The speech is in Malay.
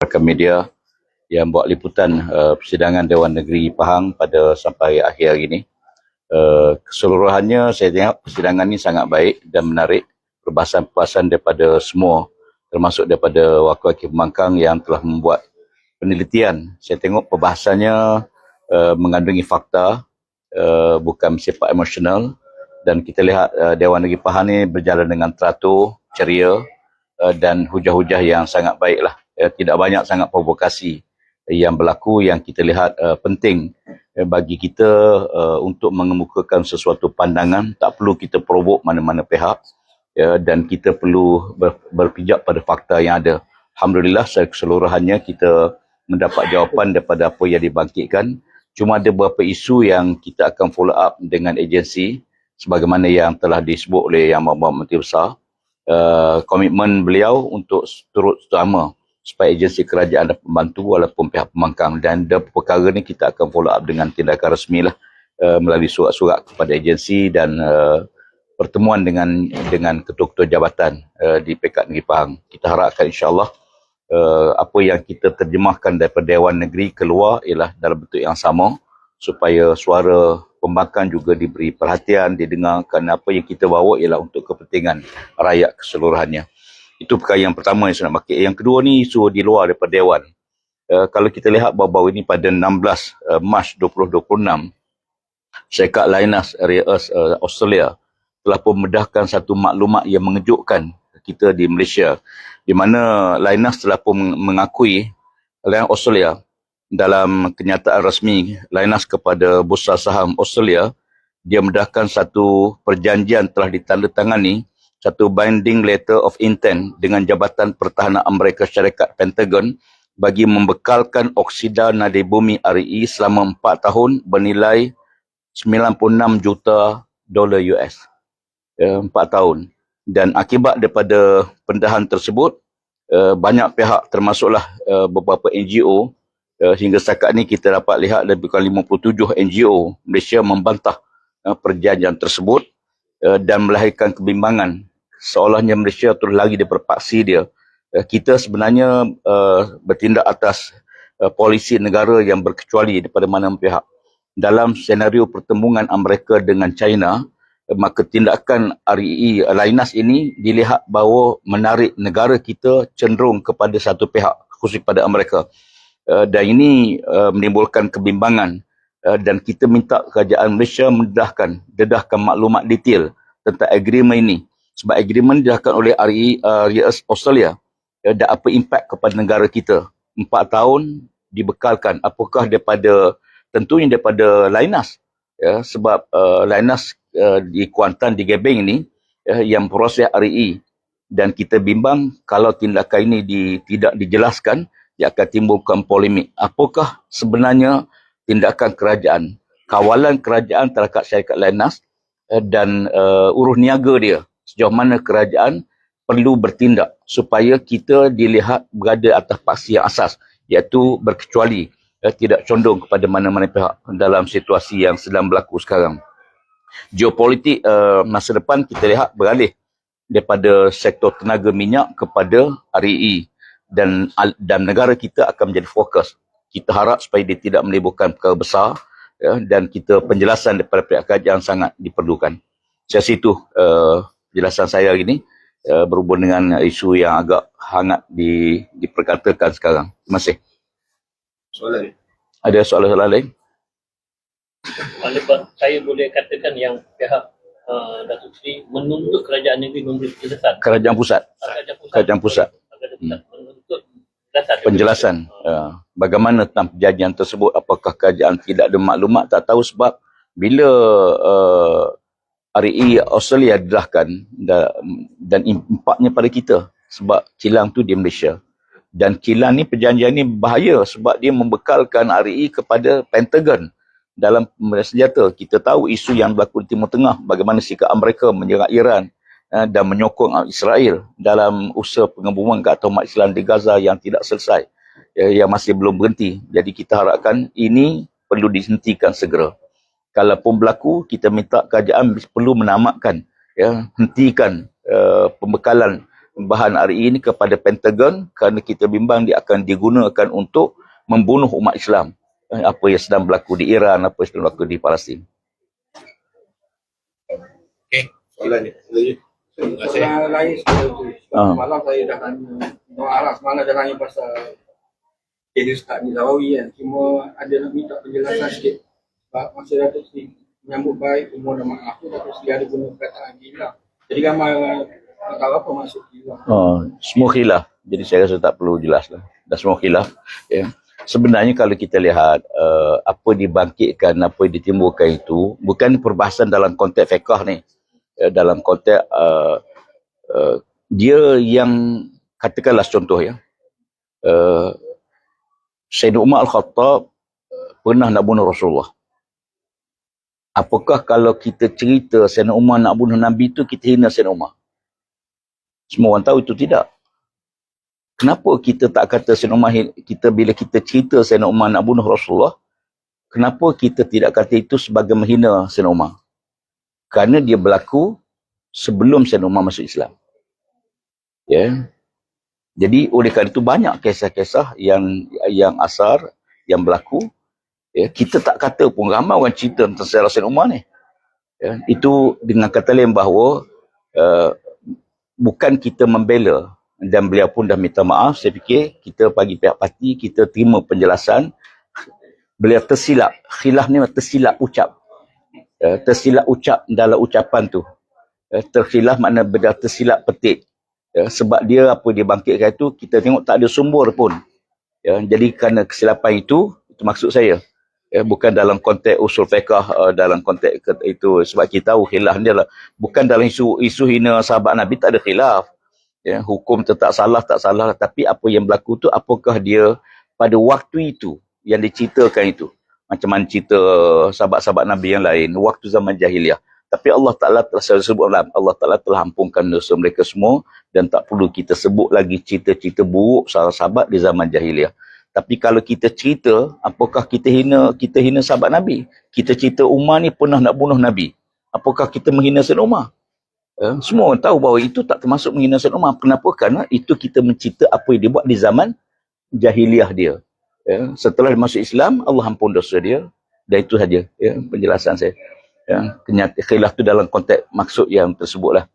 rakan media yang buat liputan persidangan Dewan Negeri Pahang pada sampai akhir hari ini. Keseluruhannya saya tengok persidangan ini sangat baik dan menarik. Perbahasan-perbahasan daripada semua, termasuk daripada wakil-wakil pembangkang yang telah membuat penelitian. Saya tengok perbahasannya mengandungi fakta, bukan bersifat emosional, dan kita lihat Dewan Negeri Pahang ini berjalan dengan teratur, ceria dan hujah-hujah yang sangat baiklah. Tidak banyak sangat provokasi yang berlaku yang kita lihat penting bagi kita untuk mengemukakan sesuatu pandangan. Tak perlu kita provok mana-mana pihak, dan kita perlu berpijak pada fakta yang ada. Alhamdulillah secara keseluruhannya kita mendapat jawapan daripada apa yang dibangkitkan. Cuma ada beberapa isu yang kita akan follow up dengan agensi sebagaimana yang telah disebut oleh Yang Berhormat Menteri Besar. Komitmen beliau untuk turut serta supaya agensi kerajaan dapat membantu walaupun pihak pembangkang, dan perkara ni kita akan follow up dengan tindakan rasmi lah, melalui surat-surat kepada agensi dan pertemuan dengan ketua-ketua jabatan di Pekat Negeri Pahang. Kita harapkan insyaAllah apa yang kita terjemahkan daripada Dewan Negeri keluar ialah dalam bentuk yang sama supaya suara pembangkang juga diberi perhatian, didengarkan. Apa yang kita bawa ialah untuk kepentingan rakyat keseluruhannya. Itu perkara yang pertama yang saya nak bangkit. Yang kedua ni isu di luar daripada Dewan. Kalau kita lihat baru-baru ini pada 16 Mac 2026, Syarikat Linus Air Australia telah memedahkan satu maklumat yang mengejutkan kita di Malaysia, di mana Linus telah pun mengakui, Linus Australia, dalam kenyataan rasmi Linus kepada Bursa Saham Australia, dia medahkan satu perjanjian telah ditandatangani, satu binding letter of intent dengan Jabatan Pertahanan Amerika Syarikat Pentagon bagi membekalkan oksida nadi bumi RE selama 4 tahun bernilai 96 juta dolar US. 4 tahun. Dan akibat daripada pendedahan tersebut, banyak pihak termasuklah beberapa NGO, hingga setakat ni kita dapat lihat lebih kurang 57 NGO Malaysia membantah perjanjian tersebut dan melahirkan kebimbangan. Seolahnya Malaysia terus lari daripada paksi dia. Kita sebenarnya bertindak atas polisi negara yang berkecuali daripada mana pihak. Dalam senario pertembungan Amerika dengan China, maka tindakan RE Linus ini dilihat bahawa menarik negara kita cenderung kepada satu pihak, khusus pada Amerika. Dan ini menimbulkan kebimbangan, dan kita minta kerajaan Malaysia dedahkan maklumat detail tentang agreement ini. Sebab agreement didedahkan oleh RE Australia, dan apa impak kepada negara kita. 4 tahun dibekalkan. Apakah tentunya daripada Linus, sebab Linus di Kuantan, di Gebeng ini, yang proses RE, dan kita bimbang kalau tindakan ini tidak dijelaskan, dia akan timbulkan polemik. Apakah sebenarnya tindakan kerajaan, kawalan kerajaan terhadap syarikat Linus, dan urus niaga dia, sejauh mana kerajaan perlu bertindak supaya kita dilihat berada atas paksi yang asas, iaitu berkecuali, tidak condong kepada mana-mana pihak dalam situasi yang sedang berlaku sekarang. Geopolitik masa depan kita lihat beralih daripada sektor tenaga minyak kepada RE, dan negara kita akan menjadi fokus. Kita harap supaya dia tidak menimbulkan perkara besar, dan penjelasan daripada pihak kerajaan sangat diperlukan. Saya rasa itu penjelasan saya hari ini berhubung dengan isu yang agak hangat diperkatakan sekarang. Terima kasih. Soalan? Ada soalan-soalan lain? Saya boleh katakan yang pihak Datuk Seri menuntut kerajaan negeri memberi penjelasan. Kerajaan pusat. Menuntut penjelasan. Bagaimana tentang perjanjian tersebut, apakah kerajaan tidak ada maklumat, tak tahu, sebab bila RE Australia dedahkan dan impaknya pada kita, sebab kilang tu di Malaysia. Dan kilang ni, perjanjian ni bahaya sebab dia membekalkan RE kepada Pentagon dalam pemberian senjata. Kita tahu isu yang berlaku di Timur Tengah, bagaimana sikap Amerika menyerang Iran dan menyokong Israel dalam usaha pengebuman ke atas umat Islam di Gaza yang tidak selesai, yang masih belum berhenti. Jadi kita harapkan ini perlu dihentikan segera. Kalaupun berlaku, kita minta kerajaan perlu menamatkan, hentikan pembekalan bahan RE ni kepada Pentagon kerana kita bimbang dia akan digunakan untuk membunuh umat Islam. Apa yang sedang berlaku di Iran, apa yang sedang berlaku di Palestin. Okey, soalan ni. Terima kasih. Soalan lain semalam saya dah tanya, semalam dah tanya pasal kes Ustaz ni Zawawi kan. Cuma ada nak minta penjelasan sikit. Sebab masa Datuk Seri menyambut baik, umur dan maaf tu, Datuk Seri ada guna perkataan gila. Jadi ramai tak tahu apa maksud gila. Semua khilaf. Jadi saya rasa tak perlu jelas lah. Dah semua khilaf. Ya. Sebenarnya kalau kita lihat apa dibangkitkan, apa ditimbulkan itu, bukan perbahasan dalam konteks fiqh ni. Dalam konteks dia yang, katakanlah contoh ya, Sayyidina Umar Al-Khattab pernah nak bunuh Rasulullah. Apakah kalau kita cerita Sayyidina Umar nak bunuh Nabi itu, kita hina Sayyidina Umar? Semua orang tahu itu tidak. Kenapa kita tak kata Sayyidina Umar, bila kita cerita Sayyidina Umar nak bunuh Rasulullah, kenapa kita tidak kata itu sebagai menghina Sayyidina Umar? Kerana dia berlaku sebelum Sayyidina Umar masuk Islam. Ya. Jadi oleh kerana itu banyak kisah-kisah yang asar, yang berlaku. Ya, kita tak kata pun, ramai orang cerita tentang Sayyidina Umar ni. Ya, itu dengan kata lain bahawa bukan kita membela, dan beliau pun dah minta maaf. Saya fikir kita bagi pihak parti, kita terima penjelasan. Beliau tersilap. Khilaf ni tersilap ucap. Tersilap ucap dalam ucapan tu. Terkhilaf makna beliau tersilap petik. Sebab dia apa dia bangkitkan itu, kita tengok tak ada sumber pun. Jadi kerana kesilapan itu maksud saya. Bukan dalam konteks usul fiqh, dalam konteks itu, sebab kita tahu khilaf dia lah. Bukan dalam isu hina sahabat Nabi, tak ada khilaf. Hukum tetap salah, tak salah. Tapi apa yang berlaku tu, apakah dia pada waktu itu yang diceritakan itu. Macam mana cerita sahabat-sahabat Nabi yang lain, waktu zaman jahiliah. Tapi Allah Ta'ala telah sebut, Allah Ta'ala telah ampunkan dosa mereka semua, dan tak perlu kita sebut lagi cerita-cerita buruk sahabat di zaman jahiliah. Tapi kalau kita cerita, apakah kita hina sahabat Nabi? Kita cerita Umar ni pernah nak bunuh Nabi. Apakah kita menghina Sayyidina Umar? Semua orang tahu bahawa itu tak termasuk menghina Sayyidina Umar. Kenapa? Kerana itu kita mencerita apa yang dia buat di zaman jahiliah dia. Setelah dia masuk Islam, Allah ampun dosa dia. Dan itu saja penjelasan saya. Khilaf tu dalam konteks maksud yang tersebutlah.